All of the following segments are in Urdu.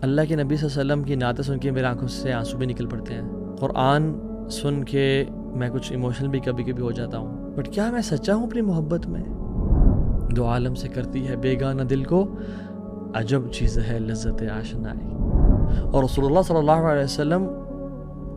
اللہ کے نبی صلی اللہ علیہ وسلم کی نعتیں سن کے میرے آنکھوں سے آنسو بھی نکل پڑتے ہیں. قرآن سن کے میں کچھ ایموشنل بھی کبھی کبھی ہو جاتا ہوں. بٹ کیا میں سچا ہوں اپنی محبت میں؟ دو عالم سے کرتی ہے بیگانہ دل کو، عجب چیز ہے لذت آشنائی. اور رسول اللہ صلی اللہ علیہ وسلم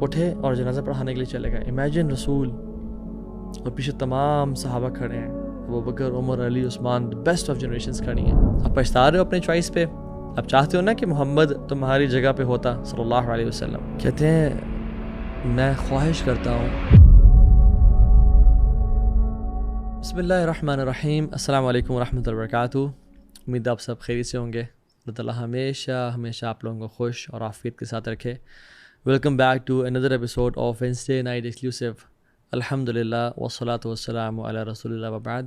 اٹھے اور جنازہ پڑھانے کے لیے چلے گئے. امیجن رسول اور پیچھے تمام صحابہ کھڑے ہیں، ابو بکر، عمر، علی، عثمان، بیسٹ آف جنریشنز کھڑی ہیں. آپ پچھتا رہے ہو اپنے چوائس پہ؟ آپ چاہتے ہو نا کہ محمد تمہاری جگہ پہ ہوتا صلی اللہ علیہ وسلم. کہتے ہیں میں خواہش کرتا ہوں. بسم اللہ الرحمن الرحیم. السلام علیکم ورحمۃ اللہ وبرکاتہ. امید آپ سب خیریت سے ہوں گے. اللہ تعالیٰ ہمیشہ آپ لوگوں کو خوش اور عافیت کے ساتھ رکھے. Welcome back to another episode of Wednesday night exclusive. الحمد للہ والصلاۃ والسلام علی رسول اللہ وبعد.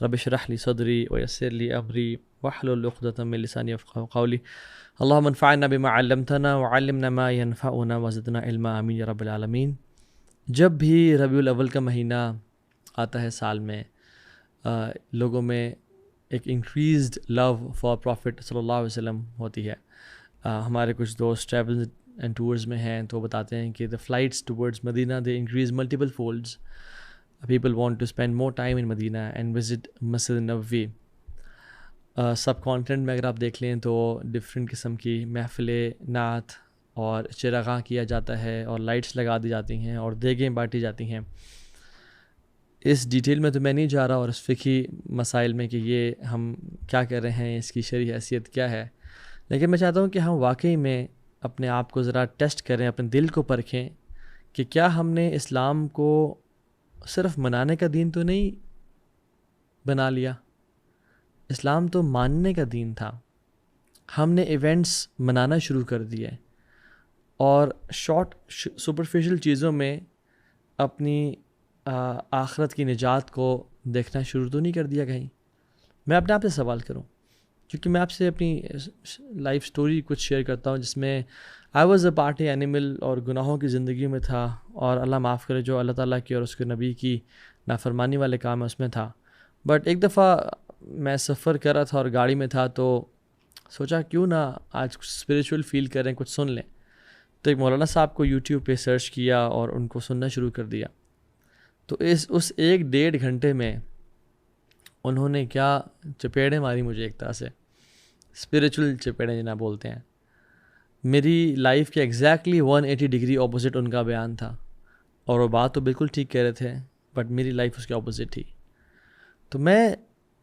رب اشرح لی صدری ویسر لی امری واحلل عقدۃ من لسانی یفقہوا قولی. اللہم انفعنا بما علمتنا وعلمنا ما ینفعنا وزدنا علما، آمین یا رب العالمین. جب بھی ربیع الاول کا مہینہ آتا ہے سال میں، لوگوں میں ایک انکریزڈ لو فار پروفٹ صلی اللہ علیہ وسلم ہوتی ہے. ہمارے کچھ دوست ٹریول اینڈ ٹورز میں ہیں تو بتاتے ہیں کہ the flights towards Medina they increase multiple folds. People want to spend more time in Medina and visit Masjid Nabawi. Sub content میں اگر آپ دیکھ لیں تو ڈفرینٹ قسم کی محفلیں، نعت اور چراغاں کیا جاتا ہے اور لائٹس لگا دی جاتی ہیں اور دیگیں بانٹی جاتی ہیں. اس ڈیٹیل میں تو میں نہیں جا رہا اور اس فقہی مسائل میں کہ یہ ہم کیا کر رہے ہیں، اس کی شرعی حیثیت کیا ہے، لیکن میں چاہتا ہوں کہ ہم واقعی میں اپنے آپ کو ذرا ٹیسٹ کریں، اپنے دل کو پرکھیں کہ کیا ہم نے اسلام کو صرف منانے کا دین تو نہیں بنا لیا. اسلام تو ماننے کا دین تھا. ہم نے ایونٹس منانا شروع کر دیے اور شارٹ سپرفیشل چیزوں میں اپنی آخرت کی نجات کو دیکھنا شروع تو نہیں کر دیا کہیں. میں اپنے آپ سے سوال کروں کیونکہ میں آپ سے اپنی لائف سٹوری کچھ شیئر کرتا ہوں جس میں I was a party animal اور گناہوں کی زندگی میں تھا، اور اللہ معاف کرے جو اللہ تعالیٰ کی اور اس کے نبی کی نافرمانی والے کام ہے اس میں تھا. بٹ ایک دفعہ میں سفر کر رہا تھا اور گاڑی میں تھا تو سوچا کیوں نہ آج کچھ اسپریچول فیل کریں، کچھ سن لیں. تو ایک مولانا صاحب کو یوٹیوب پہ سرچ کیا اور ان کو سننا شروع کر دیا. تو اس 1-1.5 گھنٹے میں انہوں نے کیا چپیڑیں ماری مجھے، ایک طرح سے اسپریچول چپیڑیں جنہیں بولتے ہیں. میری لائف کے ایگزیکٹلی 180 ڈگری اپوزٹ ان کا بیان تھا، اور وہ بات تو بالکل ٹھیک کہہ رہے تھے بٹ میری لائف اس کے اپوزٹ تھی. تو میں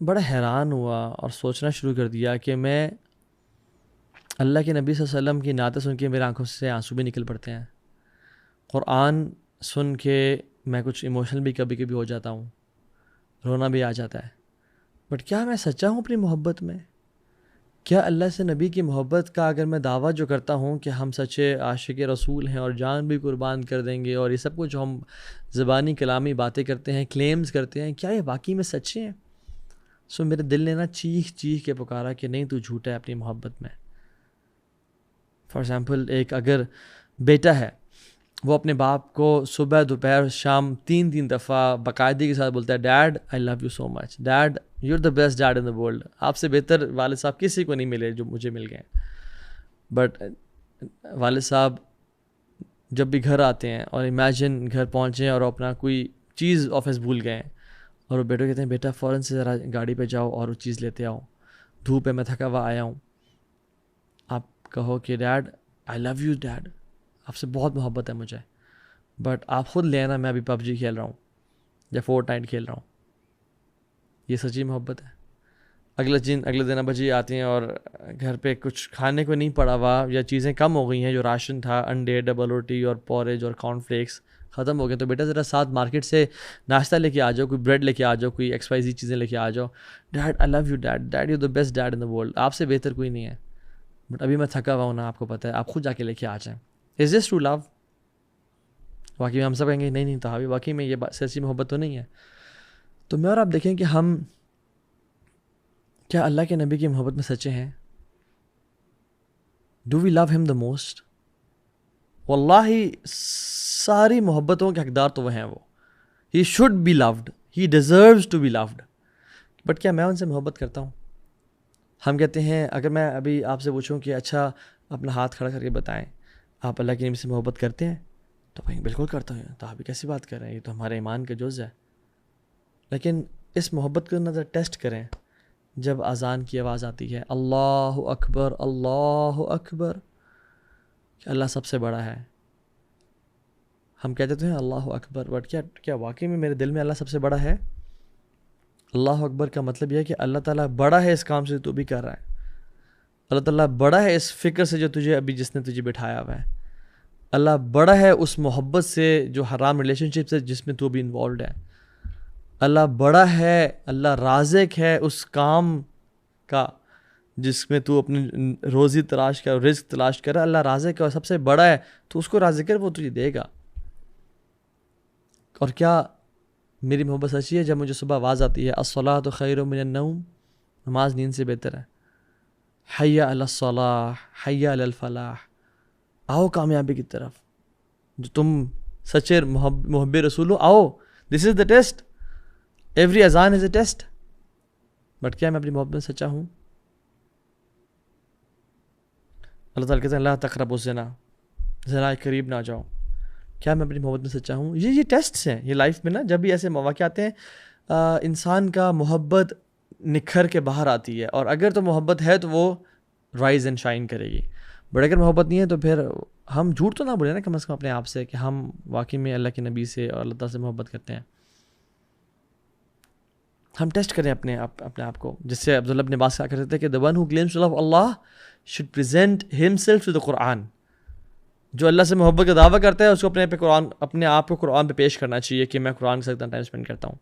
بڑا حیران ہوا اور سوچنا شروع کر دیا کہ میں اللہ کے نبی صلی اللہ علیہ وسلم کی نعتیں سن کے میرے آنکھوں سے آنسو بھی نکل پڑتے ہیں. قرآن سن کے میں کچھ ایموشنل بھی کبھی کبھی ہو جاتا ہوں، رونا بھی آ جاتا ہے. بٹ کیا میں سچا ہوں اپنی محبت میں؟ کیا اللہ سے نبی کی محبت کا اگر میں دعویٰ جو کرتا ہوں کہ ہم سچے عاشق رسول ہیں اور جان بھی قربان کر دیں گے، اور یہ سب کچھ جو ہم زبانی کلامی باتیں کرتے ہیں، کلیمز کرتے ہیں، کیا یہ واقعی میں سچے ہیں؟ میرے دل نے نا چیخ کے پکارا کہ نہیں، تو جھوٹا ہے اپنی محبت میں. فار ایگزامپل ایک اگر بیٹا ہے، وہ اپنے باپ کو صبح دوپہر شام 3 دفعہ باقاعدگی کے ساتھ بولتا ہے dad I love you so much, dad you are the best dad in the world. آپ سے بہتر والد صاحب کسی کو نہیں ملے جو مجھے مل گئے. بٹ والد صاحب جب بھی گھر آتے ہیں اور امیجن گھر پہنچے اور اپنا کوئی چیز آفس بھول گئے ہیں، اور وہ بیٹے کہتے ہیں بیٹا فوراً سے ذرا گاڑی پہ جاؤ اور وہ چیز لیتے آؤ، دھوپ ہے میں تھکا ہوا آیا ہوں. آپ کہو کہ dad I love you dad, آپ سے بہت محبت ہے مجھے، بٹ آپ خود لے آنا، میں ابھی PUBG کھیل رہا ہوں یا فورٹنائٹ کھیل رہا ہوں. یہ سچی محبت ہے. اگلے دن ابا جی آتے ہیں اور گھر پہ کچھ کھانے کو نہیں پڑا ہوا یا چیزیں کم ہو گئی ہیں، جو راشن تھا انڈے، ڈبل روٹی اور پوریج اور کارن فلیکس ختم ہو گئے، تو بیٹا ذرا ساتھ مارکیٹ سے ناشتہ لے کے آ جاؤ، کوئی بریڈ لے کے آ جاؤ، کوئی XYZ چیزیں لے کے آ جاؤ. Dad I love you dad you the best dad in the world, آپ سے بہتر کوئی نہیں ہے، بٹ ابھی میں تھکا ہوا ہوں نا، آپ کو پتہ ہے، آپ خود جا کے لے کے آ جائیں. از دس ٹرو لو؟ واقعی میں ہم سب کہیں گے نہیں تو واقعی میں یہ سچی محبت تو نہیں ہے. تو میں اور آپ دیکھیں کہ ہم کیا اللہ کے نبی کی محبت میں سچے ہیں؟ ڈو وی لو ہم دا موسٹ؟ واللہ ساری محبتوں کے حقدار تو وہ ہیں، وہ he should be loved, he deserves to be loved. But کیا میں ان سے محبت کرتا ہوں؟ ہم کہتے ہیں اگر میں ابھی آپ سے پوچھوں کہ اچھا اپنا ہاتھ کھڑا کر کے بتائیں آپ اللہ کے نبی سے محبت کرتے ہیں، تو کہیں بالکل کرتا ہوں. تو آپ بھی کیسی بات کر رہے ہیں، یہ تو ہمارے ایمان کا جز ہے. لیکن اس محبت کو نظر ٹیسٹ کریں جب اذان کی آواز آتی ہے اللہ اکبر اللہ اکبر، کہ اللہ سب سے بڑا ہے. ہم کہتے تو ہیں اللہ اکبر، بٹ کیا واقعی میں میرے دل میں اللہ سب سے بڑا ہے؟ اللہ اکبر کا مطلب یہ ہے کہ اللہ تعالیٰ بڑا ہے اس کام سے تو بھی کر رہا ہے. اللہ تعالیٰ بڑا ہے اس فکر سے جو تجھے ابھی جس نے تجھے بٹھایا ہوا ہے. اللہ بڑا ہے اس محبت سے جو حرام ریلیشن شپ سے جس میں تو بھی انوالوڈ ہے. اللہ بڑا ہے، اللہ رازق ہے اس کام کا جس میں تو اپنی روزی تلاش کر، رزق تلاش کر. اللہ رازق ہے اور سب سے بڑا ہے، تو اس کو راضی کر، وہ تجھے دے گا. اور کیا میری محبت سچی ہے جب مجھے صبح آواز آتی ہے الصلاۃ خیر من النوم، نماز نیند سے بہتر ہے. حی علی الصلاح حی علی الفلاح، آؤ کامیابی کی طرف. جو تم سچے محب رسول ہو، آؤ، دس از دا ٹیسٹ. ایوری اذان از اے ٹیسٹ. بٹ کیا میں اپنی محبت میں سچا ہوں؟ اللہ تعالیٰ کہتے ہیں لا تقربوا الزنا، زنا کے قریب نہ جاؤ. کیا میں اپنی محبت میں سچا ہوں؟ یہ ٹیسٹس ہیں. یہ لائف میں نا جب بھی ایسے مواقع آتے ہیں انسان کا محبت نکھر کے باہر آتی ہے. اور اگر تو محبت ہے تو وہ رائز اینڈ شائن کرے گی. بٹ اگر محبت نہیں ہے تو پھر ہم جھوٹ تو نہ بولیں نا کم از کم اپنے آپ سے کہ ہم واقعی میں اللہ کے نبی سے اور اللہ تعالیٰ سے محبت کرتے ہیں. ہم ٹیسٹ کریں اپنے آپ کو. جس سے عبداللہ ابن عباس کہا کرتے تھے کہ the one who claims to love Allah should present himself to the Quran. جو اللہ سے محبت کا دعویٰ کرتا ہے اس کو اپنے آپ کو قرآن پہ پیش کرنا چاہیے کہ میں قرآن کے ساتھ ٹائم اسپینڈ کرتا ہوں.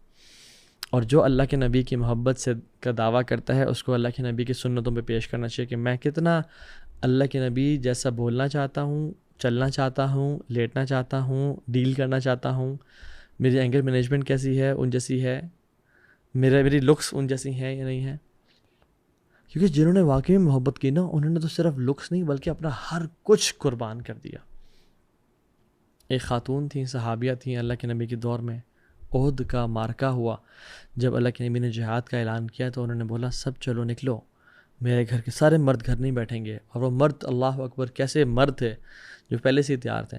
اور جو اللہ کے نبی کی محبت سے کا دعویٰ کرتا ہے اس کو اللہ کے نبی کی سنتوں پہ پیش کرنا چاہیے کہ میں کتنا اللہ کے نبی جیسا بولنا چاہتا ہوں، چلنا چاہتا ہوں، لیٹنا چاہتا ہوں، ڈیل کرنا چاہتا ہوں. میری اینگر مینجمنٹ کیسی ہے، ان جیسی ہے. میری لکس ان جیسی ہیں یا نہیں ہیں. کیونکہ جنہوں نے واقعی میں محبت کی نا، انہوں نے تو صرف لکس نہیں بلکہ اپنا ہر کچھ قربان کر دیا. ایک خاتون تھیں، صحابیہ تھیں اللہ کے نبی کے دور میں. احد کا مارکہ ہوا، جب اللہ کے نبی نے جہاد کا اعلان کیا تو انہوں نے بولا سب چلو نکلو، میرے گھر کے سارے مرد گھر نہیں بیٹھیں گے. اور وہ مرد اللہ اکبر کیسے مرد تھے جو پہلے سے ہی تیار تھے.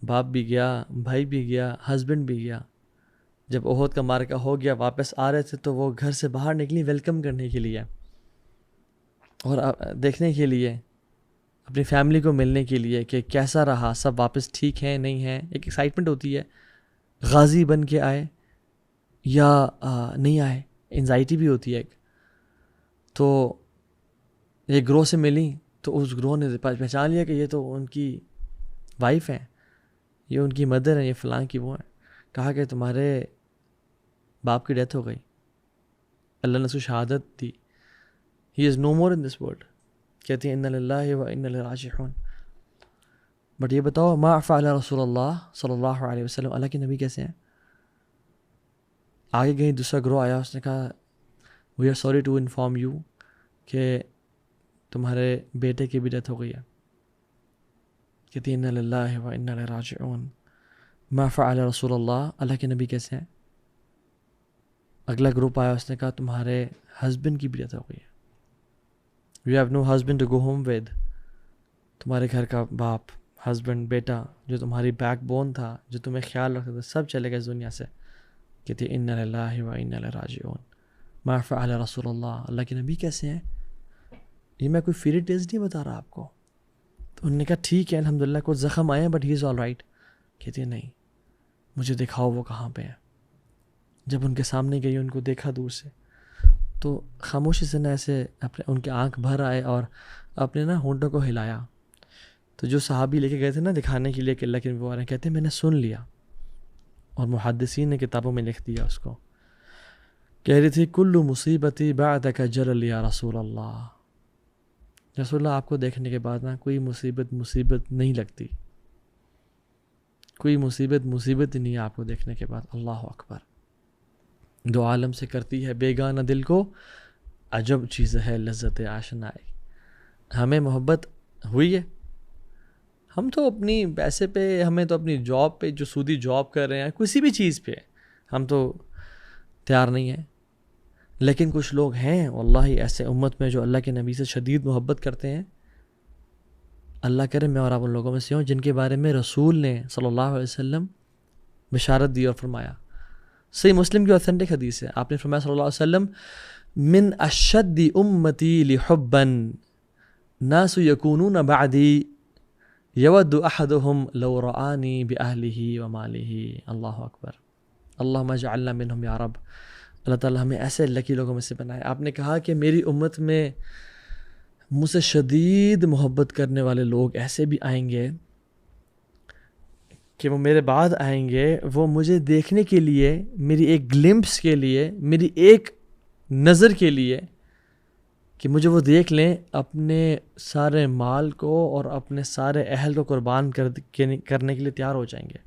باپ بھی گیا، بھائی بھی گیا، ہسبینڈ بھی گیا. جب احد کا مارکہ ہو گیا واپس آ رہے تھے تو وہ گھر سے باہر نکلی ویلکم کرنے کے لیے اور دیکھنے کے لیے، اپنی فیملی کو ملنے کے لیے کہ کیسا رہا، سب واپس ٹھیک ہیں نہیں ہیں. ایک ایکسائٹمنٹ ہوتی ہے، غازی بن کے آئے یا نہیں آئے، انزائٹی بھی ہوتی ہے ایک. تو ایک گروہ سے ملی تو اس گروہ نے پہچان لیا کہ یہ تو ان کی وائف ہیں، یہ ان کی مدر ہیں، یہ فلاں کی وہ ہیں. کہا کہ تمہارے باپ کی ڈیتھ ہو گئی، اللہ نے اس کو شہادت دی، ہی از نو مور ان دس ورلڈ. کہتی ہیں انا للہ و انا الیہ راجعون. بٹ یہ بتاؤ ما فعل رسول اللہ صلی اللہ علیہ وسلم، اللہ کے نبی کیسے ہیں؟ آگے گئی دوسرا گروہ آیا، اس نے کہا we are sorry to inform you کہ تمہارے بیٹے کی بھی ڈیتھ ہو گئی ہے. کہتی انا للہ و انا الیہ راجعون. ما فعل رسول اللہ، اللہ کے نبی کیسے ہیں؟ اگلا گروپ آیا، اس نے کہا تمہارے ہسبینڈ کی بھی ڈیتھ ہو گئی ہے. You have no husband to go home with. تمہارے گھر کا باپ، ہسبینڈ، بیٹا جو تمہاری بیک بون تھا، جو تمہیں خیال رکھتا تھا، سب چلے گئے اس دنیا سے. کہتی انا للہ و انا الیہ راجعون. ما فعل رسول اللہ، اللہ کے نبی کیسے ہیں؟ یہ میں کوئی فیری ٹیلز نہیں بتا رہا آپ کو. تو انہوں نے کہا ٹھیک ہے الحمدللہ کچھ زخم آئے ہیں but he is all right. کہتی نہیں، مجھے دکھاؤ وہ کہاں پہ ہیں. جب ان کے سامنے گئی، ان کو دیکھا دور سے، تو خاموشی سے نا ایسے اپنے ان کے آنکھ بھر آئے اور اپنے نا ہونٹوں کو ہلایا. تو جو صحابی لے کے گئے تھے نا دکھانے کے لیے کہ اللہ کے نبی والے کہتے ہیں میں نے سن لیا، اور محدثین نے کتابوں میں لکھ دیا اس کو. کہہ رہی تھی کل مصیبتی بعدک جلل یا رسول اللہ. رسول اللہ آپ کو دیکھنے کے بعد نا کوئی مصیبت نہیں لگتی، کوئی مصیبت ہی نہیں ہے آپ کو دیکھنے کے بعد. اللہ اکبر. دو عالم سے کرتی ہے بیگانہ دل کو، عجب چیز ہے لذت آشنائی. ہمیں محبت ہوئی ہے، ہم تو اپنی پیسے پہ، ہمیں تو اپنی جاب پہ جو سودی جاب کر رہے ہیں، کسی بھی چیز پہ ہم تو تیار نہیں ہیں. لیکن کچھ لوگ ہیں واللہ ایسے امت میں جو اللہ کے نبی سے شدید محبت کرتے ہیں. اللہ کرے میں اور آپ ان لوگوں میں سے ہوں جن کے بارے میں رسول نے صلی اللہ علیہ وسلم بشارت دی اور فرمایا. صحیح مسلم کی اوتھینٹک حدیث ہے. آپ نے فرمایا صلی اللہ علیہ وسلم من اشد امتی لحبا ناس یکونون بعدی یود احدهم لو رآنی باہلہ ومالہ. اللہ اکبر. اللہم اجعلنا منہم یا رب. اللہ تعالیٰ ہمیں ایسے لکی لوگوں میں سے بنائے. آپ نے کہا کہ میری امت میں مجھ سے شدید محبت کرنے والے لوگ ایسے بھی آئیں گے کہ وہ میرے بعد آئیں گے, وہ مجھے دیکھنے کے لیے, میری ایک گلمپس کے لیے, میری ایک نظر کے لیے کہ مجھے وہ دیکھ لیں, اپنے سارے مال کو اور اپنے سارے اہل کو قربان کرنے کے لیے تیار ہو جائیں گے.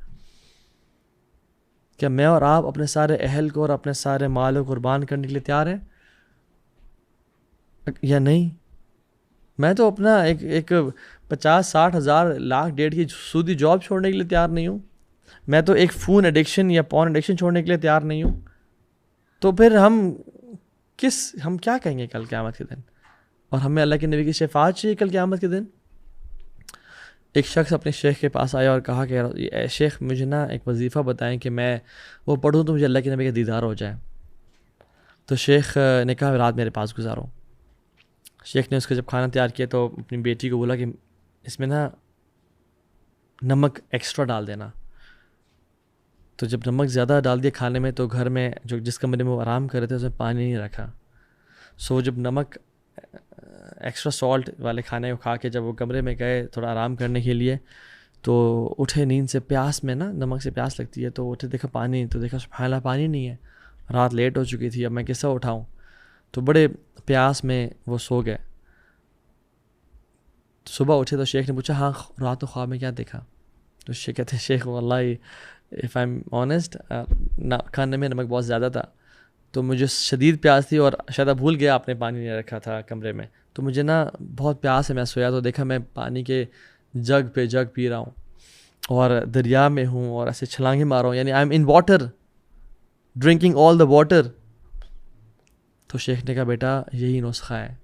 کیا میں اور آپ اپنے سارے اہل کو اور اپنے سارے مال کو قربان کرنے کے لیے تیار ہیں یا نہیں؟ میں تو اپنا ایک 50-60 ہزار لاکھ ڈیڑھ کی سودی جاب چھوڑنے کے لیے تیار نہیں ہوں. میں تو ایک فون ایڈکشن یا پون ایڈکشن چھوڑنے کے لیے تیار نہیں ہوں. تو پھر ہم کیا کہیں گے کل قیامت کے دن؟ اور ہمیں اللہ کے نبی کی شفاعت چاہیے کل قیامت کے دن. ایک شخص اپنے شیخ کے پاس آیا اور کہا کہ اے شیخ مجھے نا ایک وظیفہ بتائیں کہ میں وہ پڑھوں تو مجھے اللہ کے نبی کا دیدار ہو جائے. تو شیخ نے کہا رات میرے پاس گزارو. شیخ نے اس کا جب کھانا تیار کیا تو اپنی بیٹی کو بولا کہ اس میں نا نمک ایکسٹرا ڈال دینا. تو جب نمک زیادہ ڈال دیا کھانے میں تو گھر میں جس کمرے میں وہ آرام کر رہے تھے اس میں پانی نہیں رکھا. سو جب نمک ایکسٹرا سالٹ والے کھانے کو کھا کے جب وہ کمرے میں گئے تھوڑا آرام کرنے کے لیے تو اٹھے نیند سے, پیاس میں نا نمک سے پیاس لگتی ہے, تو اٹھے دیکھا پانی, تو دیکھا سبحان اللہ پانی نہیں ہے, رات لیٹ ہو چکی تھی, اب میں کیسا اٹھاؤں. تو بڑے پیاس میں وہ سو گئے. صبح اٹھے تو شیخ نے پوچھا ہاں رات کو خواب میں کیا دیکھا؟ تو شیخ کہتے ہیں شیخ واللہ اف آئی ایم آنیسٹ کھانے میں نمک بہت زیادہ تھا تو مجھے شدید پیاس تھی اور شاید بھول گیا آپ نے پانی نہیں رکھا تھا کمرے میں, تو مجھے نا بہت پیاس ہے. میں سویا تو دیکھا میں پانی کے جگ پہ جگ پی رہا ہوں اور دریا میں ہوں اور ایسے چھلانگیں مار رہا ہوں, یعنی I am in water drinking all the water. تو شیخ نے کہا بیٹا یہی نسخہ ہے,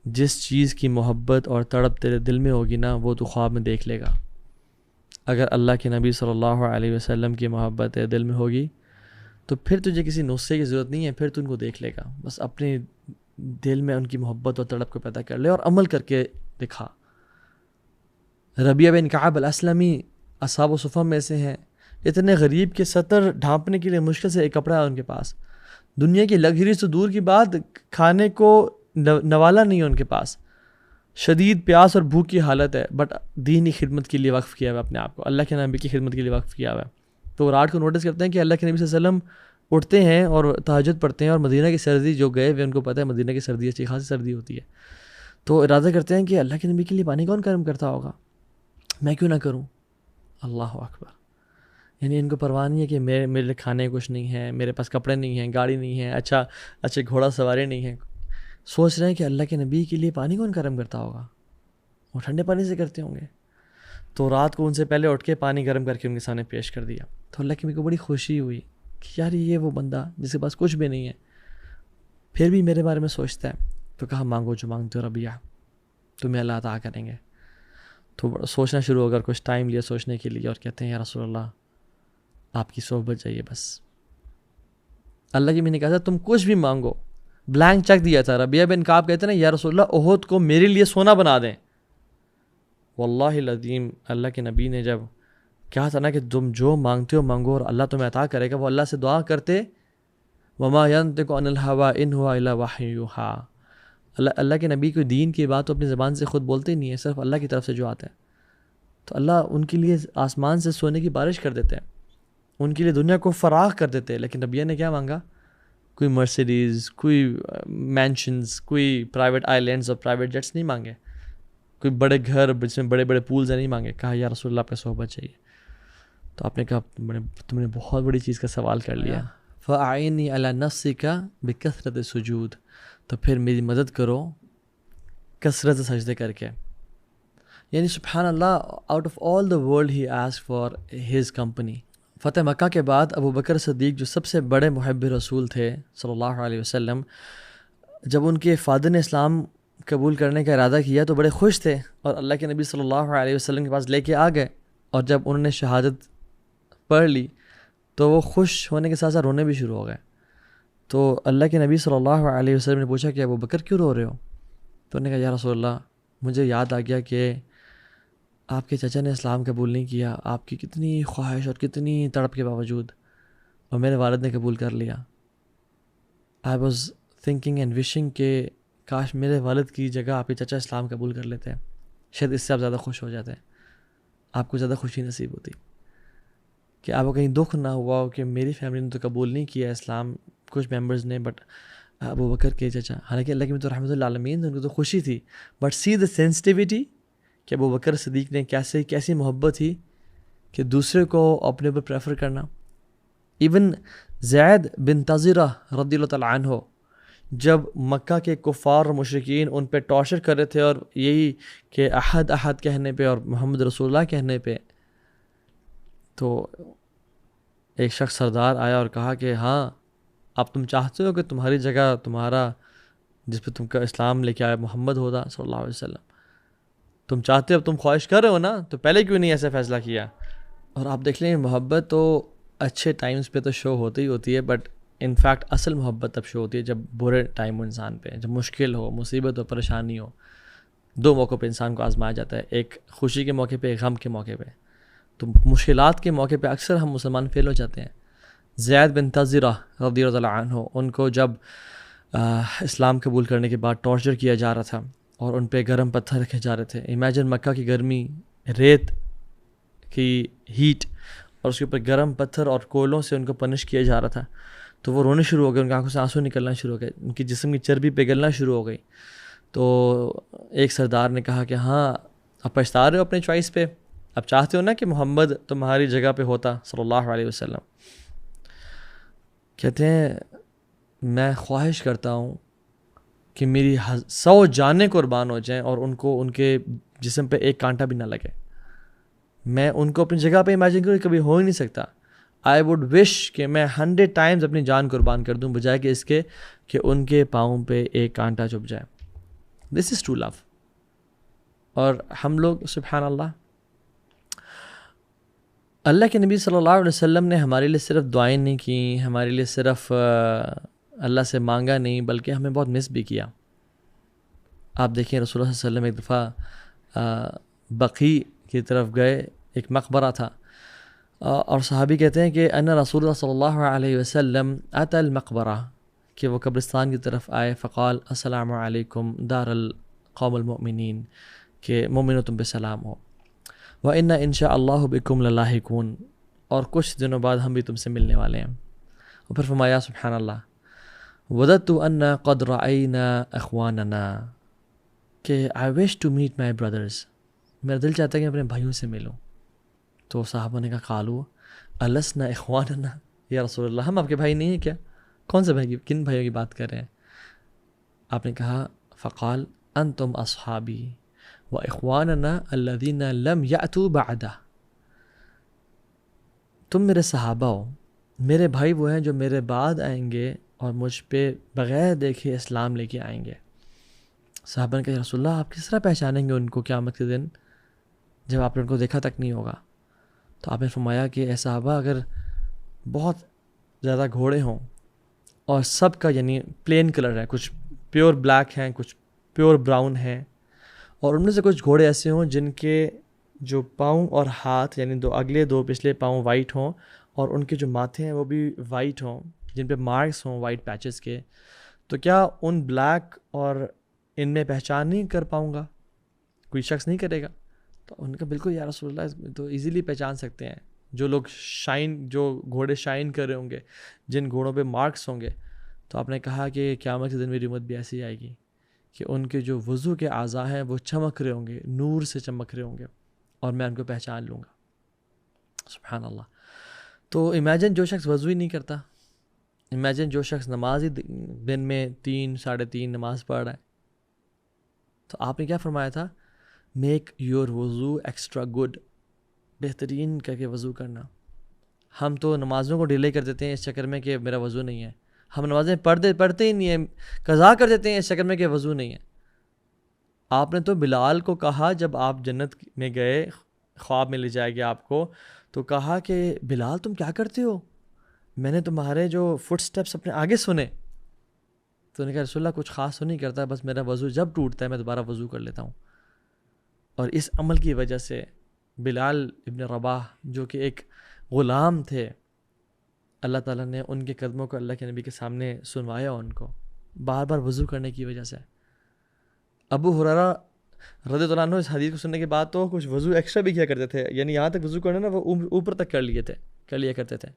جس چیز کی محبت اور تڑپ تیرے دل میں ہوگی نا وہ تو خواب میں دیکھ لے گا. اگر اللہ کے نبی صلی اللہ علیہ وسلم کی محبت تیرے دل میں ہوگی تو پھر تجھے کسی نسخے کی ضرورت نہیں ہے, پھر تو ان کو دیکھ لے گا. بس اپنے دل میں ان کی محبت اور تڑپ کو پیدا کر لے اور عمل کر کے دکھا. ربیعہ بن کعب الاسلمی اصحاب و صفہ میں سے ہیں, اتنے غریب کے سطر ڈھانپنے کے لیے مشکل سے ایک کپڑا ہے ان کے پاس, دنیا کی لگژری سے دور کی بات, کھانے کو نوالا نہیں ہے ان کے پاس, شدید پیاس اور بھوک کی حالت ہے, بٹ دینی خدمت کے لیے وقف کیا ہوا اپنے آپ کو, اللہ کے نبی کی خدمت کے لیے وقف کیا ہوا ہے. تو رات کو نوٹس کرتے ہیں کہ اللہ کے نبی صلی اللہ علیہ وسلم اٹھتے ہیں اور تہجد پڑھتے ہیں, اور مدینہ کی سردی جو گئے ہوئے ان کو پتہ ہے مدینہ کی سردی اچھی خاصی سردی ہوتی ہے, تو ارادہ کرتے ہیں کہ اللہ کے نبی کے لیے پانی کون گرم کرتا ہوگا, میں کیوں نہ کروں. اللہ اکبر. یعنی ان کو پرواہ نہیں ہے کہ میرے کھانے کچھ نہیں ہے, میرے پاس کپڑے نہیں ہیں, گاڑی نہیں ہے, اچھے گھوڑا سواری نہیں ہے. سوچ رہے ہیں کہ اللہ کے نبی کے لیے پانی کون گرم کرتا ہوگا, وہ ٹھنڈے پانی سے کرتے ہوں گے. تو رات کو ان سے پہلے اٹھ کے پانی گرم کر کے ان کے سامنے پیش کر دیا. تو اللہ کے نبی کو بڑی خوشی ہوئی کہ یار یہ وہ بندہ جس کے پاس کچھ بھی نہیں ہے پھر بھی میرے بارے میں سوچتا ہے. تو کہا مانگو جو مانگتے ہو ربیعہ, تمہیں اللہ عطا کریں گے. تو سوچنا شروع ہو گیا, کچھ ٹائم لیا سوچنے کے لیے, اور کہتے ہیں یا رسول اللہ آپ کی صحبت چاہیے بس. اللہ کے نبی نے کہا تھا تم کچھ بھی مانگو, بلینک چیک دیا تھا. ربیعہ بن کعب کہتے ہیں نا یا رسول اللہ احد کو میرے لیے سونا بنا دیں. واللہ العظیم اللہ کے نبی نے جب کہا تھا نا کہ تم جو مانگتے ہو مانگو اور اللہ تمہیں عطا کرے گا, وہ اللہ سے دعا کرتے وما ينطق عن الهوى ان هو الا وحی یوحی. اللہ کے نبی کو دین کی بات تو اپنی زبان سے خود بولتے ہی نہیں ہے, صرف اللہ کی طرف سے جو آتا ہے. تو اللہ ان کے لیے آسمان سے سونے کی بارش کر دیتے ہیں, ان کے لیے دنیا کو فراخ کر دیتے ہیں. لیکن ربیعہ نے کیا مانگا؟ کوئی مرسیڈیز, کوئی مینشنز, کوئی پرائیویٹ آئی لینڈز اور پرائیویٹ جیٹس نہیں مانگے, کوئی بڑے گھر جس میں بڑے بڑے پولز ہیں نہیں مانگے. کہا یا رسول اللہ آپ کا صحبت چاہیے. تو آپ نے کہا تم نے بہت بڑی چیز کا سوال کر لیا. فَأَعِنِّي عَلَى نَفْسِكَ بِكَثْرَةِ السُّجُودِ, تو پھر میری مدد کرو کثرت سجدے کر کے. یعنی سبحان اللہ, out of all the world he ask for his company, فتح مکہ کے بعد ابو بکر صدیق جو سب سے بڑے محب رسول تھے صلی اللہ علیہ وسلم، جب ان کے فادر نے اسلام قبول کرنے کا ارادہ کیا تو بڑے خوش تھے، اور اللہ کے نبی صلی اللہ علیہ وسلم کے پاس لے کے آ گئے، اور جب انہوں نے شہادت پڑھ لی تو وہ خوش ہونے کے ساتھ ساتھ رونے بھی شروع ہو گئے۔ تو اللہ کے نبی صلی اللہ علیہ وسلم نے پوچھا کہ ابو بکر کیوں رو رہے ہو؟ تو انہوں نے کہا یا رسول اللہ، مجھے یاد آ گیا کہ آپ کے چچا نے اسلام قبول نہیں کیا، آپ کی کتنی خواہش اور کتنی تڑپ کے باوجود، اور میرے والد نے قبول کر لیا۔ I was thinking and wishing کہ کاش میرے والد کی جگہ آپ کے چچا اسلام قبول کر لیتے ہیں، شاید اس سے آپ زیادہ خوش ہو جاتے ہیں، آپ کو زیادہ خوشی نصیب ہوتی کہ آپ کو کہیں دکھ نہ ہوا ہو کہ میری فیملی نے تو قبول نہیں کیا اسلام، کچھ ممبرز نے، بٹ ابو بکر کے چچا، حالانکہ اللہ کی تو رحمۃ اللہ عالمین، ان کو تو خوشی تھی، بٹ سی دا سینسٹیوٹی کہ ابو بکر صدیق نے کیسی محبت تھی کہ دوسرے کو اپنے اوپر پریفر کرنا۔ ایون زید بن تزرہ رضی اللہ تعالیٰ عنہ، جب مکہ کے کفار اور مشرکین ان پہ ٹارچر کر رہے تھے، اور یہی کہ احد احد کہنے پہ اور محمد رسول اللہ کہنے پہ، تو ایک شخص سردار آیا اور کہا کہ ہاں اب تم چاہتے ہو کہ تمہاری جگہ تمہارا جس پہ تم کا اسلام لے کے آیا محمد ہوتا صلی اللہ علیہ وسلم، تم چاہتے ہو، اب تم خواہش کر رہے ہو نا، تو پہلے کیوں نہیں ایسا فیصلہ کیا؟ اور آپ دیکھ لیں محبت تو اچھے ٹائمز پہ تو شو ہوتی ہی ہوتی ہے، بٹ ان فیکٹ اصل محبت تب شو ہوتی ہے جب برے ٹائم ہو انسان پہ، جب مشکل ہو، مصیبت ہو، پریشانی ہو۔ دو موقع پہ انسان کو آزمایا جاتا ہے، ایک خوشی کے موقع پہ، ایک غم کے موقع پہ۔ تو مشکلات کے موقع پہ اکثر ہم مسلمان فیل ہو جاتے ہیں۔ زید بن تزرہ رضی اللہ عنہ، ان کو جب اسلام قبول کرنے کے بعد ٹارچر کیا جا رہا تھا اور ان پہ گرم پتھر رکھے جا رہے تھے، امیجن مکہ کی گرمی، ریت کی ہیٹ، اور اس کے اوپر گرم پتھر اور کوئلوں سے ان کو پنش کیا جا رہا تھا، تو وہ رونے شروع ہو گئے، ان کی آنکھوں سے آنسو نکلنا شروع ہو گئے، ان کی جسم کی چربی پگھلنا شروع ہو گئی۔ تو ایک سردار نے کہا کہ ہاں اب پچھتا رہے ہو اپنے چوائس پہ، اب چاہتے ہو نا کہ محمد تمہاری جگہ پہ ہوتا صلی اللہ علیہ وسلم؟ کہتے ہیں میں خواہش کرتا ہوں کہ میری 100 جانیں قربان ہو جائیں اور ان کو ان کے جسم پہ ایک کانٹا بھی نہ لگے، میں ان کو اپنی جگہ پہ امیجن کروں، کبھی ہو ہی نہیں سکتا۔ آئی ووڈ وش کہ میں 100 ٹائمز اپنی جان قربان کر دوں بجائے کہ اس کے کہ ان کے پاؤں پہ ایک کانٹا چبھ جائے۔ دس از ٹرو لو۔ اور ہم لوگ سبحان اللہ، اللہ کے نبی صلی اللہ علیہ وسلم نے ہمارے لیے صرف دعائیں نہیں کیں، ہمارے لیے صرف اللہ سے مانگا نہیں، بلکہ ہمیں بہت مس بھی کیا۔ آپ دیکھیں رسول اللہ صلی اللہ علیہ وسلم ایک دفعہ بقیع کی طرف گئے، ایک مقبرہ تھا، اور صحابی کہتے ہیں کہ ان رسول اللہ صلی اللہ علیہ وسلم اتى المقبرہ، کہ وہ قبرستان کی طرف آئے، فقال السلام علیکم دار القوم المؤمنین، کہ مومنو تم پہ سلام ہو، وَإِنَّ إِن شاء اللَّهُ بِكُمْ لَلَاحِقُونَ، اور کچھ دنوں بعد ہم بھی تم سے ملنے والے ہیں۔ اور پھر فرمایا سبحان اللہ وَدَدْتُ أَنَّا قَدْ رَأَيْنَا أَخْوَانَنَا، کہ I wish to meet my brothers، میرا دل چاہتا ہے کہ میں اپنے بھائیوں سے ملوں۔ تو صحابہ نے کہا قالوا أَلَسْنَا إِخْوَانَنَا، یا رسول اللہ ہم آپ کے بھائی نہیں ہیں کیا؟ کون سے بھائی، کن بھائیوں کی بات کر رہے ہیں؟ آپ نے کہا فقال أَنْتُمْ أَصْحَابِي وَإِخْوَانَنَا الَّذِينَ لَمْ يَأْتُوا بَعْدَ، تم میرے صحابہ ہو، میرے بھائی وہ ہیں جو میرے بعد آئیں گے اور مجھ پہ بغیر دیکھے اسلام لے کے آئیں گے۔ صحابہ نے کہا یا رسول اللہ آپ کس طرح پہچانیں گے ان کو قیامت کے دن جب آپ نے ان کو دیکھا تک نہیں ہوگا؟ تو آپ نے فرمایا کہ اے صحابہ، اگر بہت زیادہ گھوڑے ہوں اور سب کا یعنی پلین کلر ہے، کچھ پیور بلیک ہیں، کچھ پیور براؤن ہیں، اور ان میں سے کچھ گھوڑے ایسے ہوں جن کے جو پاؤں اور ہاتھ یعنی اگلے دو پچھلے پاؤں وائٹ ہوں، اور ان کے جو ماتھے ہیں وہ بھی وائٹ ہوں، جن پہ مارکس ہوں وائٹ پیچز کے، تو کیا ان بلیک اور ان میں پہچان نہیں کر پاؤں گا؟ کوئی شخص نہیں کرے گا؟ تو ان کا بالکل یا رسول اللہ تو ایزیلی پہچان سکتے ہیں، جو لوگ جو گھوڑے شائن کر رہے ہوں گے، جن گھوڑوں پہ مارکس ہوں گے۔ تو آپ نے کہا کہ قیامت کے دن میری امت بھی ایسی آئے گی کہ ان کے جو وضو کے اعضاء ہیں وہ چمک رہے ہوں گے، نور سے چمک رہے ہوں گے، اور میں ان کو پہچان لوں گا۔ سبحان اللہ۔ تو امیجن جو شخص وضو ہی نہیں کرتا، امیجن جو شخص نماز ہی دن میں 3 ساڑھے 3 نماز پڑھ رہا ہے، تو آپ نے کیا فرمایا تھا؟ میک یور وضو ایکسٹرا گڈ، بہترین کر کے وضو کرنا۔ ہم تو نمازوں کو ڈیلے کر دیتے ہیں اس چکر میں کہ میرا وضو نہیں ہے. ہم نمازیں پڑھتے ہی نہیں ہیں, قضا کر دیتے ہیں اس چکر میں کہ وضو نہیں ہے. آپ نے تو بلال کو کہا جب آپ جنت میں گئے, خواب میں لے جائے گیا آپ کو, تو کہا کہ بلال تم کیا کرتے ہو, میں نے تمہارے جو فٹ سٹیپس اپنے آگے سنے. تو انہوں نے کہا رسول اللہ کچھ خاص تو نہیں کرتا, بس میرا وضو جب ٹوٹتا ہے میں دوبارہ وضو کر لیتا ہوں. اور اس عمل کی وجہ سے بلال ابن رباح جو کہ ایک غلام تھے, اللہ تعالیٰ نے ان کے قدموں کو اللہ کے نبی کے سامنے سنوایا ان کو بار بار وضو کرنے کی وجہ سے. ابو ہریرہ رضی اللہ عنہ اس حدیث کو سننے کے بعد تو کچھ وضو ایکسٹرا بھی کیا کرتے تھے, یعنی یہاں تک وضو کرنا نا وہ اوپر تک کر لیا کرتے تھے.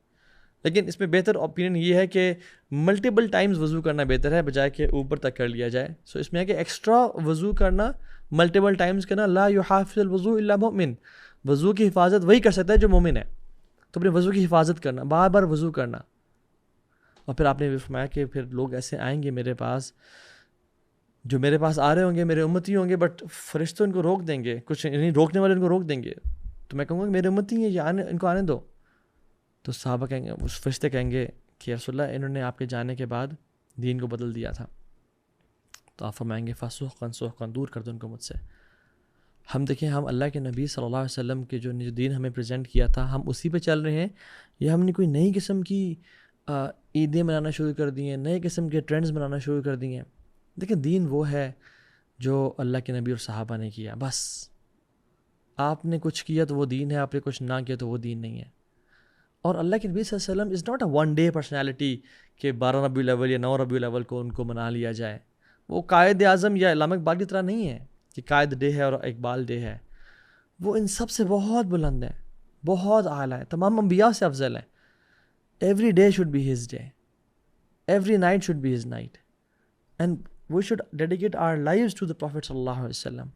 لیکن اس میں بہتر اوپینین یہ ہے کہ ملٹیپل ٹائمز وضو کرنا بہتر ہے بجائے کہ اوپر تک کر لیا جائے. سو اس میں ہے کہ ایکسٹرا وضو کرنا, ملٹیپل ٹائمز کرنا. لا یحافظ الوضو الا مؤمن, وضو کی حفاظت وہی کر سکتا ہے جو مومن ہے. تو اپنے وضو کی حفاظت کرنا, بار بار وضو کرنا. اور پھر آپ نے بھی فرمایا کہ پھر لوگ ایسے آئیں گے میرے پاس, جو میرے پاس آ رہے ہوں گے میرے امتی ہوں گے, بٹ فرشتے ان کو روک دیں گے, کچھ یعنی روکنے والے ان کو روک دیں گے. تو میں کہوں گا کہ میرے امتی ہیں, یہ ان کو آنے دو. تو صحابہ کہیں گے, اس فرشتے کہیں گے کہ رسول اللہ انہوں نے آپ کے جانے کے بعد دین کو بدل دیا تھا. تو آپ فرمائیں گے فسحقاً, دور کر دو ان کو مجھ سے. ہم دیکھیں, ہم اللہ کے نبی صلی اللہ علیہ وسلم کے جو دین ہمیں پریزنٹ کیا تھا ہم اسی پہ چل رہے ہیں, یا ہم نے کوئی نئی قسم کی عیدیں منانا شروع کر دی ہیں, نئے قسم کے ٹرینڈز منانا شروع کر دی ہیں. دیکھیں دین وہ ہے جو اللہ کے نبی اور صحابہ نے کیا. بس آپ نے کچھ کیا تو وہ دین ہے, آپ نے کچھ نہ کیا تو وہ دین نہیں ہے. اور اللہ کے نبی صلی اللہ علیہ وسلم is not a one day personality کہ 12 ربیع الاول یا 9 ربیع الاول کو ان کو منا لیا جائے. وہ قائد اعظم یا علامہ اقبال کی طرح نہیں ہے کہ قائد ڈے ہے اور اقبال ڈے ہے. وہ ان سب سے بہت بلند ہے, بہت اعلیٰ ہے, تمام انبیاء سے افضل ہے. Every day should be his day, every night should be his night, and we should dedicate our lives to the prophet صلی اللہ علیہ وسلم.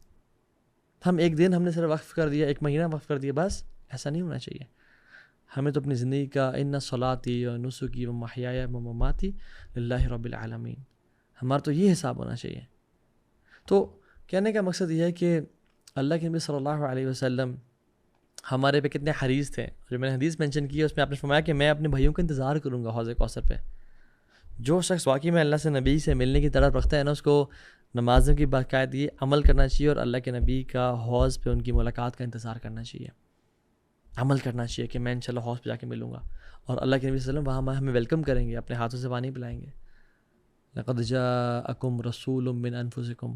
ہم ایک دن ہم نے صرف وقف کر دیا, ایک مہینہ وقف کر دیا, بس ایسا نہیں ہونا چاہیے. ہمیں تو اپنی زندگی کا ان صلاتی و نسکی و محیای و مماتی للہ رب العالمین, ہمارا تو یہ حساب ہونا چاہیے. تو کہنے کا مقصد یہ ہے کہ اللہ کے نبی صلی اللہ علیہ وسلم ہمارے پہ کتنے حریص تھے. جو میں نے حدیث مینشن کی ہے اس میں آپ نے فرمایا کہ میں اپنے بھائیوں کا انتظار کروں گا حوض کوثر پہ. جو شخص واقعی میں اللہ سے نبی سے ملنے کی طرف رکھتا ہے نا, اس کو نمازوں کی باقاعدگی عمل کرنا چاہیے اور اللہ کے نبی کا حوض پہ ان کی ملاقات کا انتظار کرنا چاہیے, عمل کرنا چاہیے کہ میں انشاءاللہ حوض پہ جا کے ملوں گا. اور اللہ کے نبی صلی اللہ علیہ وسلم وہاں ہمیں ویلکم کریں گے, اپنے ہاتھوں سے پانی پلائیں گے. لقد جاءکم رسول من انفسکم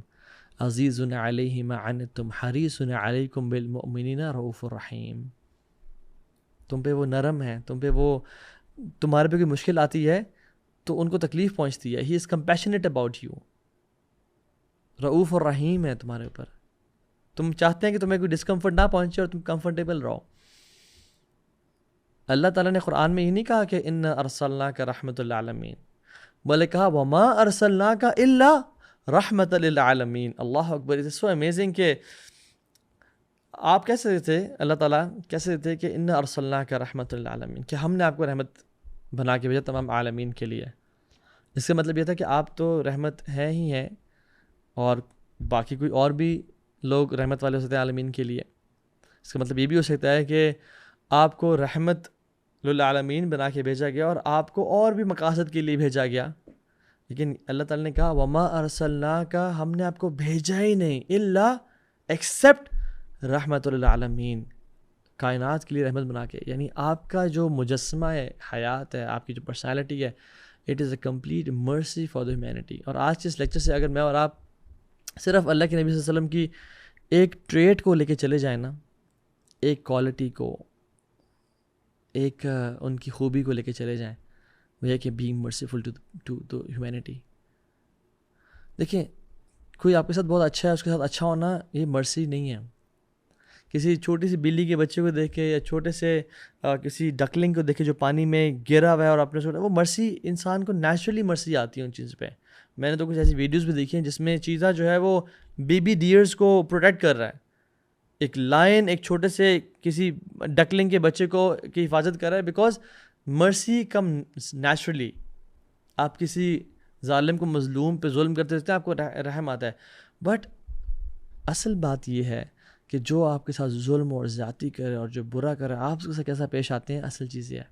عزیز علیہ ما عنتم حریص علیکم بالمؤمنین رؤوف الرحیم. تم پہ وہ نرم ہے, تم پہ وہ, تمہارے پہ کوئی مشکل آتی ہے تو ان کو تکلیف پہنچتی ہے, ہی از کمپیشنیٹ اباؤٹ یو, رؤوف الرحیم ہے تمہارے اوپر. تم چاہتے ہیں کہ تمہیں کوئی ڈسکمفرٹ نہ پہنچے اور تم کمفرٹیبل رہو. اللہ تعالیٰ نے قرآن میں یہ نہیں کہا کہ ان ارسلناک رحمۃ للعالمین, بلکہ کہا وما ارسلناک الا رحمۃ للعالمین. اللہ اکبر, اٹ از سو امیزنگ کہ آپ کہہ سکتے تھے, اللہ تعالیٰ کہہ سکتے تھے کہ ان ارسلناک رحمۃ للعالمین, کہ ہم نے آپ کو رحمت بنا کے بھیجا تمام عالمین کے لیے. اس کا مطلب یہ تھا کہ آپ تو رحمت ہیں ہی ہیں, اور باقی کوئی اور بھی لوگ رحمت والے ہو سکتے ہیں عالمین کے لیے. اس کا مطلب یہ بھی ہو سکتا ہے کہ آپ کو رحمت للعالمین بنا کے بھیجا گیا اور آپ کو اور بھی مقاصد کے لیے بھیجا گیا. لیکن اللہ تعالیٰ نے کہا وما ارسلناک, ہم نے آپ کو بھیجا ہی نہیں الا ایکسیپٹ رحمت للعالمین, کائنات کے لیے رحمت بنا کے. یعنی آپ کا جو مجسمہ ہے, حیات ہے, آپ کی جو پرسنالٹی ہے, اٹ از اے کمپلیٹ مرسی فار دا ہیومینٹی. اور آج کے اس لیکچر سے اگر میں اور آپ صرف اللہ کے نبی صلی اللہ علیہ وسلم کی ایک ٹریٹ کو لے کے چلے جائیں نا, ایک کوالٹی کو, ایک ان کی خوبی کو لے کے چلے جائیں, وہ ہے کہ being merciful to the humanity. دیکھیں کوئی آپ کے ساتھ بہت اچھا ہے, اس کے ساتھ اچھا ہونا یہ مرسی نہیں ہے. کسی چھوٹی سی بلی کے بچے کو دیکھے یا چھوٹے سے کسی ڈکلنگ کو دیکھے جو پانی میں گرا ہوا ہے اور اپنے چھوٹا, وہ مرسی انسان کو نیچرلی مرسی آتی ہے ان چیز پہ. میں نے تو کچھ ایسی ویڈیوز بھی دیکھی ہیں جس میں چیزا جو ہے وہ بیبی ڈیئرز کو پروٹیکٹ کر رہا ہے. ایک لائن ایک چھوٹے سے کسی ڈکلنگ کے بچے کو کی حفاظت کر رہا ہے, بیکاز مرسی کم نیچرلی. آپ کسی ظالم کو, مظلوم پہ ظلم کرتے رہتے ہیں, آپ کو رحم آتا ہے. بٹ اصل بات یہ ہے کہ جو آپ کے ساتھ ظلم اور زیادتی کرے اور جو برا کرے, آپ اس کے ساتھ کیسا پیش آتے ہیں, اصل چیز یہ ہے.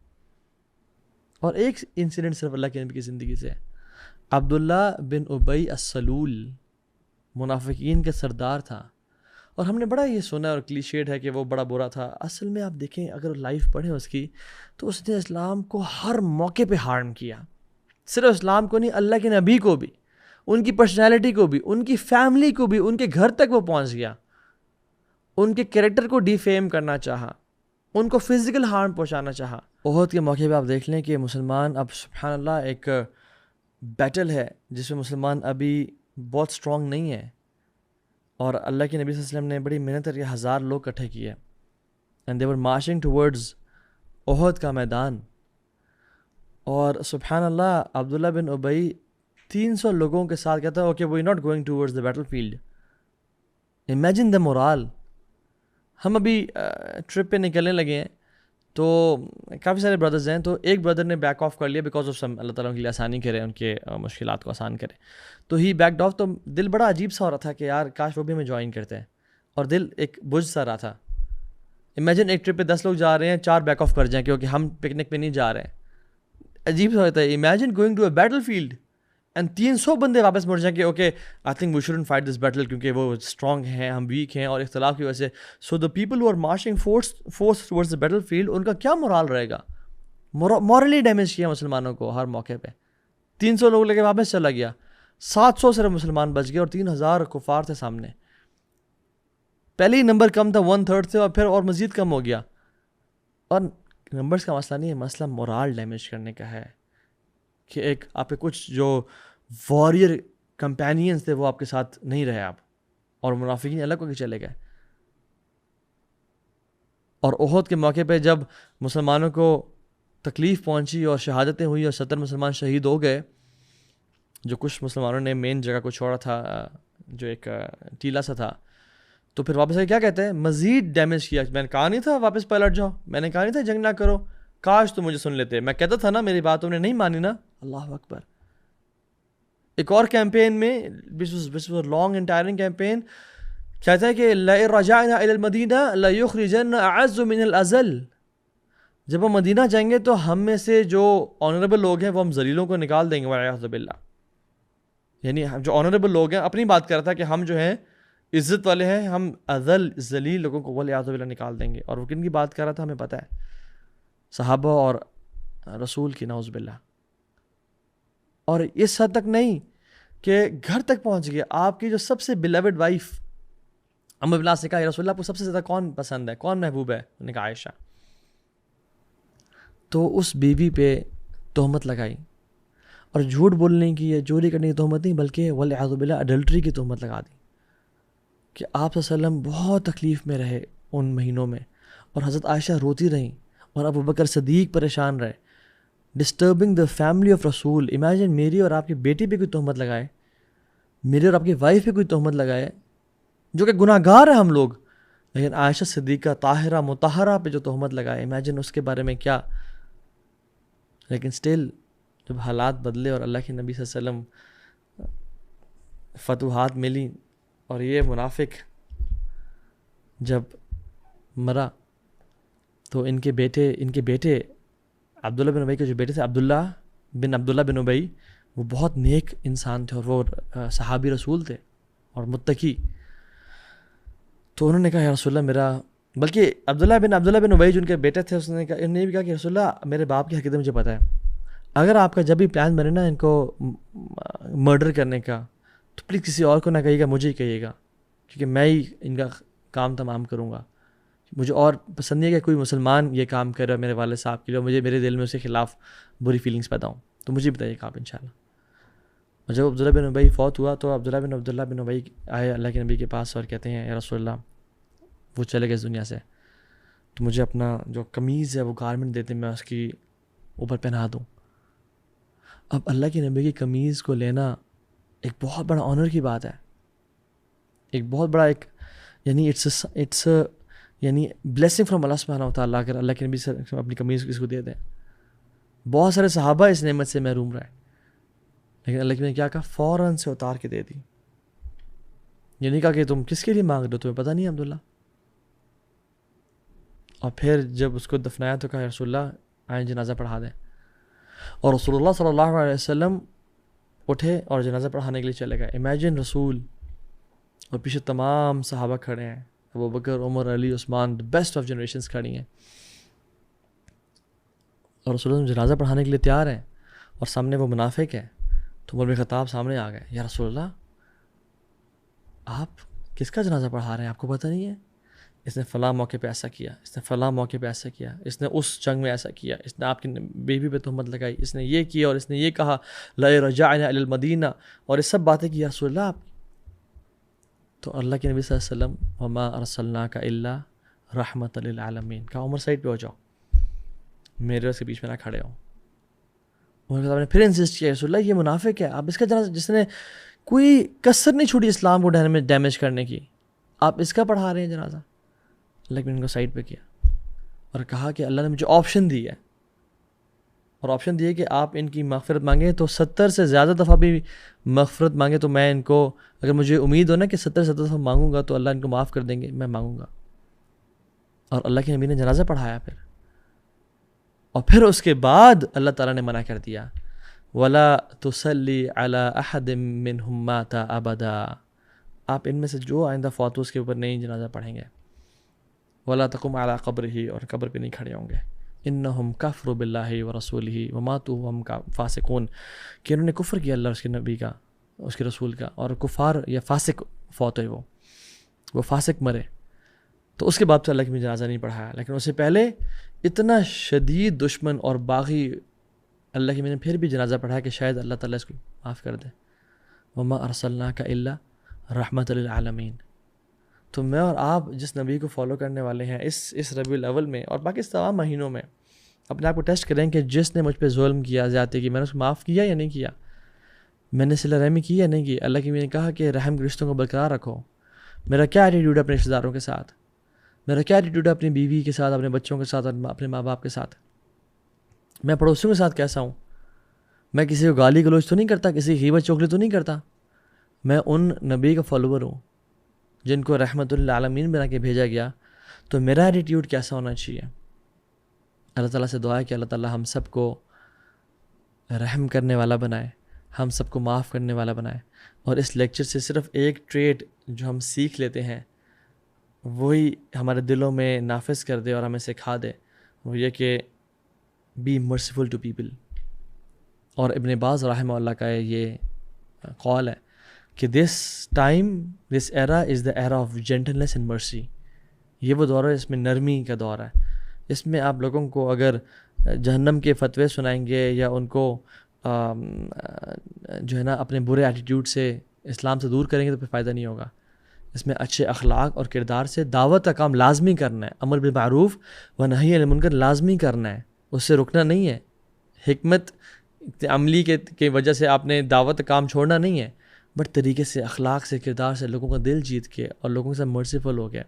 اور ایک انسیڈنٹ صرف اللہ کے نبی کی زندگی سے ہے. عبداللہ بن ابی السلول منافقین کے سردار تھا, اور ہم نے بڑا یہ سنا اور کلیشیڈ ہے کہ وہ بڑا برا تھا. اصل میں آپ دیکھیں, اگر لائف پڑھیں اس کی, تو اس نے اسلام کو ہر موقع پہ ہارم کیا. صرف اسلام کو نہیں, اللہ کے نبی کو بھی, ان کی پرسنالٹی کو بھی, ان کی فیملی کو بھی, ان کے گھر تک وہ پہنچ گیا. ان کے کریکٹر کو ڈیفیم کرنا چاہا, ان کو فزیکل ہارم پہنچانا چاہا. احد کے موقع پہ آپ دیکھ لیں کہ مسلمان اب سبحان اللہ ایک بیٹل ہے جس میں مسلمان ابھی بہت سٹرونگ نہیں ہے, اور اللہ کے نبی صلی اللہ علیہ وسلم نے بڑی محنت کر کے 1000 لوگ اکٹھے کیے, and they were marching towards Uhud کا میدان. اور سبحان اللہ عبداللہ بن ابی 300 لوگوں کے ساتھ کہتا ہے okay we not going towards the battle field. Imagine the morale. ہم ابھی ٹرپ پہ نکلنے لگے ہیں, تو کافی سارے بردرز ہیں, تو ایک بردر نے بیک آف کر لیا بیکاز آف سم, اللہ تعالیٰ ان کے لیے آسانی کرے, ان کے مشکلات کو آسان کرے. تو ہی بیکڈ آف. تو دل بڑا عجیب سا ہو رہا تھا کہ یار کاش وہ بھی ہمیں جوائن کرتے ہیں, اور دل ایک بجھ سا رہا تھا. امیجن ایک ٹرپ پہ 10 لوگ جا رہے ہیں, 4 بیک آف کر جائیں کیونکہ ہم پکنک پہ نہیں جا رہے ہیں. عجیب سا ہوتا ہے. Imagine going to a battlefield and 300 بندے واپس مڑ جائیں کہ okay I think we shouldn't fight this battle, کیونکہ وہ اسٹرانگ ہیں, ہم ویک ہیں, اور اختلاف کی وجہ سے. So the people who are marching force towards the battle field, ان کا کیا مورال رہے گا؟ مورلی ڈیمیج کیا مسلمانوں کو ہر موقع پہ. 300 لوگ لے کے واپس چلا گیا, 700 صرف مسلمان بچ گئے, اور 3000 کفار تھے سامنے. پہلے ہی نمبر کم تھا, 1/3 تھے, اور پھر اور مزید کم ہو گیا. اور نمبرز کا مسئلہ نہیں ہے, مسئلہ مورال ڈیمیج کرنے کا ہے, کہ ایک آپ کے کچھ جو واریر کمپینینز تھے وہ آپ کے ساتھ نہیں رہے آپ, اور منافقین الگ ہو کے چلے گئے. اور احد کے موقع پہ جب مسلمانوں کو تکلیف پہنچی اور شہادتیں ہوئی اور 70 مسلمان شہید ہو گئے, جو کچھ مسلمانوں نے مین جگہ کو چھوڑا تھا, جو ایک ٹیلا سا تھا, تو پھر واپس آئے کیا کہتے ہیں, مزید ڈیمیج کیا. میں نے کہا نہیں تھا واپس پلٹ جاؤ, میں نے کہا نہیں تھا جنگ نہ کرو, کاش تو مجھے سن لیتے, میں کہتا تھا نا, میری بات تم نے نہیں مانی نا. اللہ اکبر. ایک اور کیمپین میں, لانگ اینڈ ٹائرنگ کیمپین, کہتا ہے کہ لَئِن رَجَعْنَا إِلَى الْمَدِينَةِ لَيُخْرِجَنَّ أَعَزُّ مِنَ الْأَذَلِّ. جب ہم مدینہ جائیں گے تو ہم میں سے جو آنریبل لوگ ہیں وہ ہم ذلیلوں کو نکال دیں گے, وَالْعِيَاذُ بِاللَّہ. یعنی جو آنریبل لوگ ہیں, اپنی بات کر رہا تھا کہ ہم جو ہیں عزت والے ہیں, ہم اذل ذلیل لوگوں کو وَالْعِيَاذُ بِاللَّہ نکال دیں گے. اور وہ کن کی بات کر رہا تھا ہمیں پتہ ہے, صحابہ اور رسول کی, نعوذ باللہ. اور اس حد تک نہیں کہ گھر تک پہنچ گیا. آپ کی جو سب سے بیلوڈ وائف عمرو بن العاص نے کہا یا رسول اللہ آپ کو سب سے زیادہ کون پسند ہے, کون محبوب ہے؟ انہوں نے کہا عائشہ. تو اس بیوی پہ تہمت لگائی, اور جھوٹ بولنے کی یا چوری کرنے کی تہمت نہیں, بلکہ والعیاذ باللہ اڈلٹری کی تہمت لگا دی, کہ آپ صلی اللہ علیہ وسلم بہت تکلیف میں رہے ان مہینوں میں, اور حضرت عائشہ روتی رہیں, اور ابو بکر صدیق پریشان رہے, ڈسٹربنگ دا فیملی آف رسول. امیجن میری اور آپ کی بیٹی پہ کوئی تہمت لگائے, میری اور آپ کی وائف پہ کوئی تہمت لگائے, جو کہ گناہ گار ہیں ہم لوگ, لیکن عائشہ صدیقہ طاہرہ مطہرہ پہ جو تہمت لگائے, امیجن اس کے بارے میں کیا. لیکن سٹل جب حالات بدلے اور اللہ کے نبی صلی اللہ علیہ وسلم فتوحات ملی, اور یہ منافق جب مرا تو ان کے بیٹے عبداللہ بن ابی کے جو بیٹے تھے, عبداللہ بن ابی, وہ بہت نیک انسان تھے, اور وہ صحابی رسول تھے اور متقی. تو انہوں نے کہا یا رسول اللہ میرا, بلکہ عبداللہ بن ابی جو ان کے بیٹے تھے, انہوں نے بھی کہا کہ رسول اللہ میرے باپ کی حقیقت مجھے پتہ ہے, اگر آپ کا جب بھی پلان بنے نا ان کو مرڈر کرنے کا, تو پلیز کسی اور کو نہ کہیے گا, مجھے ہی کہیے گا, کیونکہ میں ہی ان کا کام تمام کروں گا. مجھے اور پسند نہیں ہے کہ کوئی مسلمان یہ کام کرے میرے والد صاحب کے لیے, مجھے میرے دل میں اس کے خلاف بری فیلنگس پیدا ہوں, تو مجھے بتائیے گا آپ انشاءاللہ. اور جب عبداللہ بن ابی فوت ہوا تو عبداللہ بن ابی آئے اللہ کے نبی کے پاس اور کہتے ہیں یا رسول اللہ وہ چلے گئے اس دنیا سے, تو مجھے اپنا جو قمیض ہے وہ گارمنٹ دیتے, میں اس کی اوپر پہنا دوں. اب اللہ کے نبی کی قمیض کو لینا ایک بہت بڑا آنر کی بات ہے, ایک بہت بڑا ایک یعنی اٹس یعنی بلیسنگ فرام اللہ سبحانہ و تعالیٰ. اگر اللہ کے نبی سے اپنی قمیض کسی کو دے دیں, بہت سارے صحابہ اس نعمت سے محروم رہے, لیکن اللہ کے نبی نے کیا کہا, فوراً سے اتار کے دے دی. یہ نہیں کہا کہ تم کس کے لیے مانگ رہے ہو, تمہیں پتہ نہیں ہے عبداللہ. اور پھر جب اس کو دفنایا تو کہا رسول اللہ آئیں جنازہ پڑھا دیں. اور رسول اللہ صلی اللہ علیہ وسلم اٹھے اور جنازہ پڑھانے کے لیے چلے گئے. امیجن رسول اور پیچھے تمام صحابہ کھڑے ہیں, ابو بکر, عمر, علی, عثمان, بیسٹ آف جنریشنز کھڑی ہیں, اور رسول اللہ جنازہ پڑھانے کے لیے تیار ہیں, اور سامنے وہ منافق ہے. تو عمر بن خطاب سامنے آ گئے, یا رسول اللہ آپ کس کا جنازہ پڑھا رہے ہیں, آپ کو پتہ نہیں ہے اس نے فلاں موقع پہ ایسا کیا, اس نے فلاں موقع پہ ایسا کیا, اس نے اس جنگ میں ایسا کیا, اس نے آپ کی بیوی پہ تہمت لگائی, اس نے یہ کیا, اور اس نے یہ کہا لا رجعنا الی المدینہ, اور اس سب باتیں کی. یا رسول اللہ آپ, تو اللہ کے نبی صلی اللہ علیہ وسلم وما ارسلناک الا رحمۃ للعالمین کہا, عمر سائڈ پہ ہو جاؤ, میرے اس کے بیچ میں نہ کھڑے ہوں. عمر نے پھر انسسٹ کیا, رسول اللہ یہ منافق ہے, آپ اس کا جنازہ, جس نے کوئی کسر نہیں چھوڑی اسلام کو ڈیمیج کرنے کی, آپ اس کا پڑھا رہے ہیں جنازہ. لیکن ان کو سائڈ پہ کیا اور کہا کہ اللہ نے مجھے آپشن دی ہے, اور آپشن دی ہے کہ آپ ان کی مغفرت مانگیں تو 70 سے زیادہ دفعہ بھی مغفرت مانگیں تو میں ان کو, اگر مجھے امید ہو نا کہ 70 دفعہ مانگوں گا تو اللہ ان کو معاف کر دیں گے, میں مانگوں گا. اور اللہ کے نبی نے جنازہ پڑھایا پھر, اور پھر اس کے بعد اللہ تعالیٰ نے منع کر دیا وَلَا تُصَلِّ عَلَىٰ أَحَدٍ مِّنْهُمْ مَاتَ أَبَدًا, آپ ان میں سے جو آئندہ فوت ہو اس کے اوپر نہیں جنازہ پڑھیں گے. وَلَا تَقُمْ عَلَىٰ قَبْرِهِ, اور قبر پہ نہیں کھڑے ہوں گے. إِنَّهُمْ كَفْرُوا بِاللَّهِ وَرَسُولِهِ وَمَاتُوا وَهُمْ فَاسِقُونَ, کہ انہوں نے کفر کیا اللہ اور اس کے نبی کا, اس کے رسول کا, اور کفار یا فاسق فوت ہوئے, وہ فاسق مرے. تو اس کے بعد سے اللہ کی جنازہ نہیں پڑھایا. لیکن اس سے پہلے اتنا شدید دشمن اور باغی اللہ کی میں نے پھر بھی جنازہ پڑھایا کہ شاید اللہ تعالیٰ اس کو معاف کر دے. وما ارسلناک الا رحمۃ للعالمین. تو میں اور آپ جس نبی کو فالو کرنے والے ہیں اس ربیع الاول میں اور باقی تمام مہینوں میں, اپنے آپ کو ٹیسٹ کریں کہ جس نے مجھ پہ ظلم کیا, زیادتی کی, میں نے اس کو معاف کیا یا نہیں کیا, میں نے صلہ رحمی کی یا نہیں کی. اللہ کی میں نے کہا کہ رحم کے رشتوں کو برقرار رکھو. میرا کیا ایٹیٹیوڈ ہے اپنے رشتہ داروں کے ساتھ, میرا کیا ایٹیٹیوڈ ہے اپنی بیوی کے ساتھ, اپنے بچوں کے ساتھ, اپنے ماں باپ کے ساتھ, میں پڑوسیوں کے ساتھ کیسا ہوں, میں کسی کو گالی گلوچ تو نہیں کرتا, کسی کی غیبت چغلی تو نہیں کرتا. میں ان نبی کا فالوور ہوں جن کو رحمت للعالمین بنا کے بھیجا گیا. تو میرا ایٹیٹیوڈ کیسا ہونا چاہیے. اللہ تعالیٰ سے دعا ہے کہ اللہ تعالیٰ ہم سب کو رحم کرنے والا بنائے, ہم سب کو معاف کرنے والا بنائے. اور اس لیکچر سے صرف ایک ٹریٹ جو ہم سیکھ لیتے ہیں وہی ہمارے دلوں میں نافذ کر دے اور ہمیں سکھا دے, وہ یہ کہ بی مرسیفل ٹو پیپل. اور ابن باز رحمہ اللہ کا یہ قول ہے کہ this era is the era of gentleness and mercy. یہ وہ دور ہے اس میں نرمی کا دور ہے. اس میں آپ لوگوں کو اگر جہنم کے فتوے سنائیں گے یا ان کو جو ہے نا اپنے برے ایٹیٹیوڈ سے اسلام سے دور کریں گے تو پھر فائدہ نہیں ہوگا. اس میں اچھے اخلاق اور کردار سے دعوت کا کام لازمی کرنا ہے, امر بالمعروف و نہی عن المنکر لازمی کرنا ہے, اس سے رکنا نہیں ہے. حکمت عملی کے وجہ سے آپ نے دعوت کا کام چھوڑنا نہیں ہے, بٹ طریقے سے, اخلاق سے, کردار سے لوگوں کا دل جیت کے اور لوگوں کے ساتھ مرسیفل ہو گیا.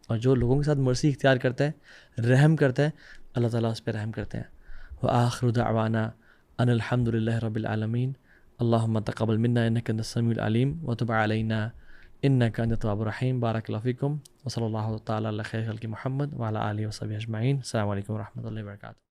اور جو لوگوں کے ساتھ مرسی اختیار کرتا ہے, رحم کرتا ہے, اللہ تعالیٰ اس پہ رحم کرتے ہیں. وآخر دعوانا ان الحمد للہ رب العالمین. اللہم تقبل منا انک انت السمیع العلیم وتب علینا انک انت التواب الرحیم. بارک اللہ فیکم وصلی اللہ تعالیٰ علی خیر خلق محمد وعلی آلہ وصحبہ اجمعین. السلام علیکم ورحمۃ اللہ وبرکاتہ.